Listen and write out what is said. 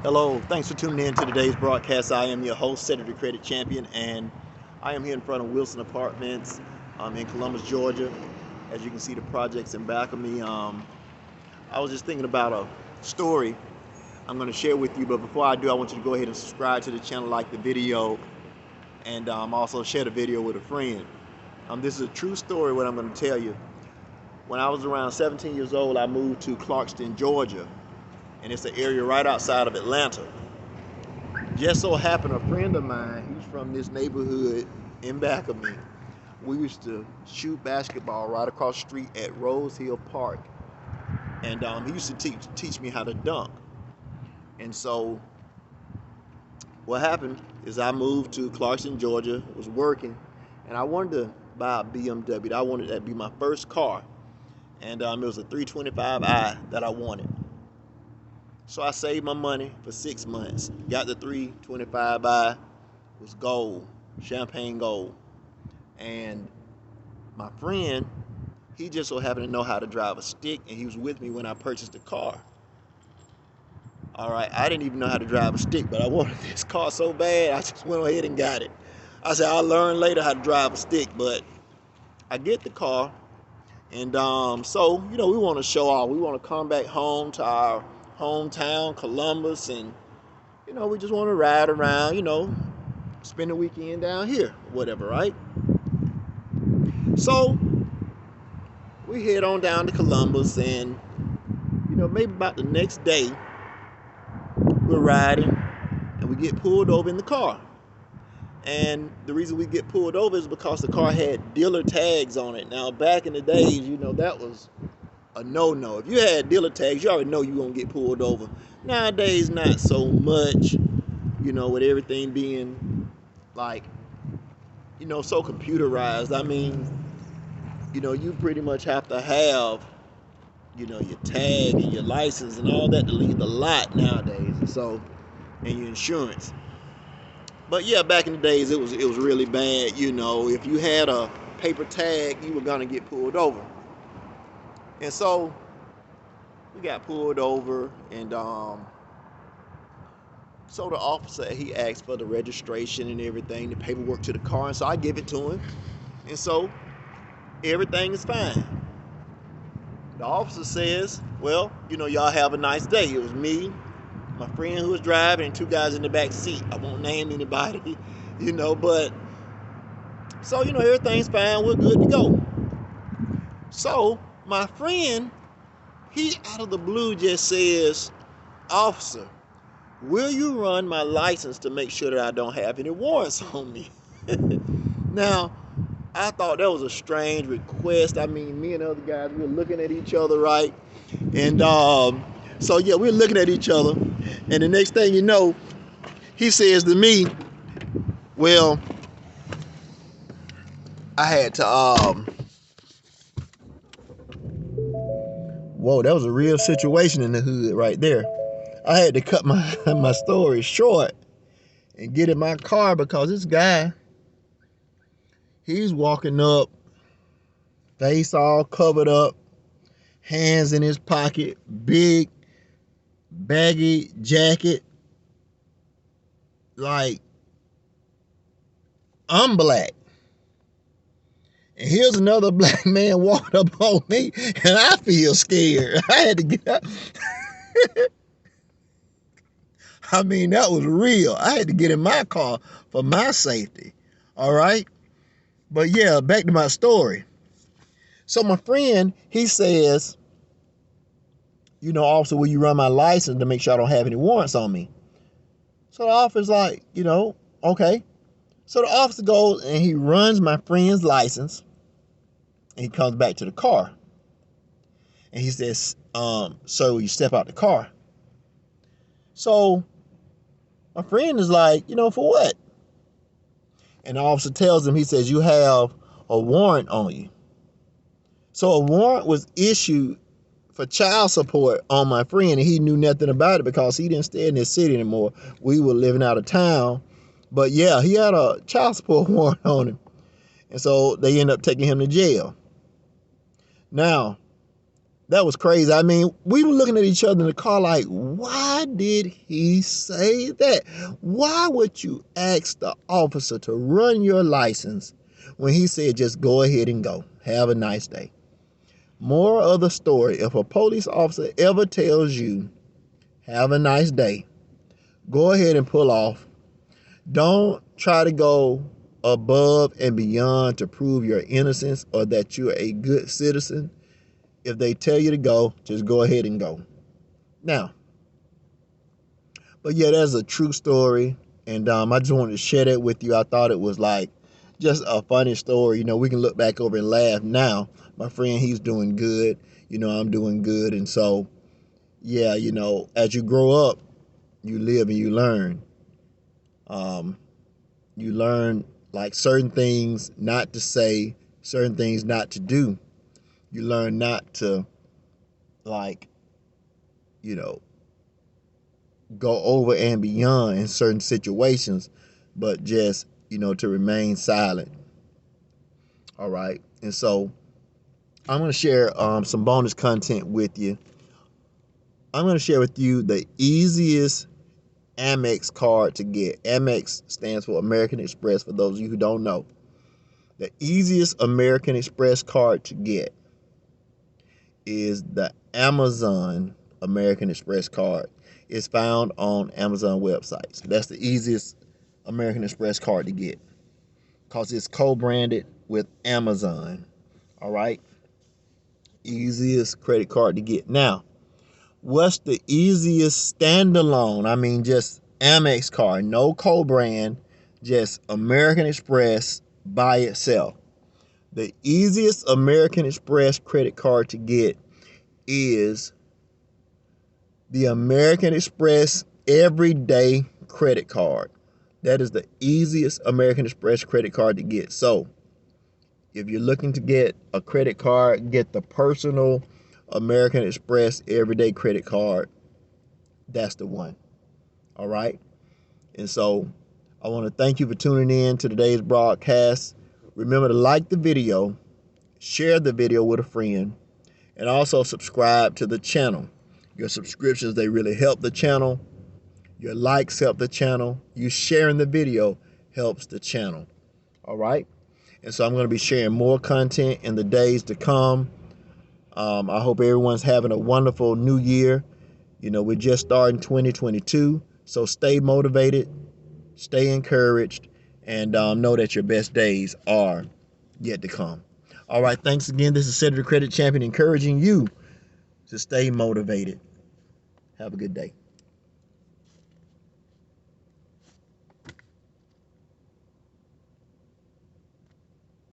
Hello, thanks for tuning in to today's broadcast. I am your host, Cedric the Credit Champion, and I am here in front of Wilson Apartments in Columbus, Georgia. As you can see, the projects in back of me. I was just thinking about a story I'm going to share with you, but before I do, I want you to go ahead and subscribe to the channel, like the video, and also share the video with a friend. This is a true story, what I'm going to tell you. When I was around 17 years old, I moved to Clarkston, Georgia, and it's an area right outside of Atlanta. Just so happened a friend of mine, he's from this neighborhood in back of me. We used to shoot basketball right across the street at Rose Hill Park. And he used to teach me how to dunk. And so what happened is I moved to Clarkston, Georgia, was working, and I wanted to buy a BMW. I wanted that to be my first car. And it was a 325i that I wanted. So I saved my money for 6 months. Got the 325i. It was gold, champagne gold. And my friend, he just so happened to know how to drive a stick, and he was with me when I purchased the car. All right, I didn't even know how to drive a stick, but I wanted this car so bad, I just went ahead and got it. I said, I'll learn later how to drive a stick, but I get the car. And so, we want to show off. We want to come back home to our hometown, Columbus, and, we just want to ride around, spend the weekend down here, whatever, right? So, we head on down to Columbus, and, maybe about the next day, we're riding, and we get pulled over in the car. And the reason we get pulled over is because the car had dealer tags on it. Now, back in the days, that was a no-no. If you had dealer tags, you already know you're going to get pulled over. Nowadays, not so much, with everything being like, so computerized. I mean, you pretty much have to have, your tag and your license and all that to leave the lot nowadays. And your insurance. But yeah, back in the days, it was really bad. If you had a paper tag, you were gonna get pulled over. And so we got pulled over, and so the officer, he asked for the registration and everything, the paperwork to the car, and so I give it to him, and so everything is fine. The officer says, well, y'all have a nice day. It was me, my friend who was driving, and 2 guys in the back seat. I won't name anybody, but so, everything's fine. We're good to go. So my friend, he out of the blue just says, officer, will you run my license to make sure that I don't have any warrants on me? Now, I thought that was a strange request. I mean, me and the other guys, we were looking at each other, right? And so, yeah, we're looking at each other. And the next thing you know, he says to me, well, I had to, whoa, that was a real situation in the hood right there. I had to cut my story short and get in my car because this guy, he's walking up, face all covered up, hands in his pocket, big, baggy jacket, like, I'm black. And here's another black man walking up on me, and I feel scared. I had to get up. I mean, that was real. I had to get in my car for my safety. All right? But yeah, back to my story. So my friend, he says, officer, will you run my license to make sure I don't have any warrants on me? So the officer's like, okay. So the officer goes and he runs my friend's license, and he comes back to the car. And he says, sir, will you step out the car? So my friend is like, for what? And the officer tells him, he says, you have a warrant on you. So a warrant was issued for child support on my friend, and he knew nothing about it because he didn't stay in this city anymore. We were living out of town. But yeah, he had a child support warrant on him. And so they ended up taking him to jail. Now, That was crazy. I mean, we were looking at each other in the car like, why did he say that? Why would you ask the officer to run your license when he said just go ahead and go? Have a nice day. Moral of the story, if a police officer ever tells you, have a nice day, go ahead and pull off. Don't try to go above and beyond to prove your innocence or that you're a good citizen. If they tell you to go, just go ahead and go. Now, but yeah, that's a true story. And I just wanted to share that with you. I thought it was like just a funny story. We can look back over and laugh now. My friend, he's doing good. I'm doing good. And so, yeah, as you grow up, you live and you learn. You learn like certain things not to say, certain things not to do. You learn not to like, you know, go over and beyond in certain situations, but just, to remain silent. All right. And so I'm going to share some bonus content with you. I'm going to share with you the easiest Amex card to get. Amex stands for American Express, for those of you who don't know. The easiest American Express card to get is the Amazon American Express card. It's found on Amazon websites. That's the easiest American Express card to get because it's co-branded with Amazon. All right. Easiest credit card to get. Now, what's the easiest standalone? I mean, just Amex card, no co-brand, just American Express by itself. The easiest American Express credit card to get is the American Express Everyday Credit Card. That is the easiest American Express credit card to get. So, if you're looking to get a credit card, get the personal American Express Everyday Credit Card. That's the one. All right? And so, I want to thank you for tuning in to today's broadcast. Remember to like the video, share the video with a friend, and also subscribe to the channel. Your subscriptions, they really help the channel. Your likes help the channel. You sharing the video helps the channel. All right? And so I'm going to be sharing more content in the days to come. I hope everyone's having a wonderful new year. We're just starting 2022. So stay motivated, stay encouraged, and know that your best days are yet to come. All right. Thanks again. This is Cedric the Credit Champion encouraging you to stay motivated. Have a good day.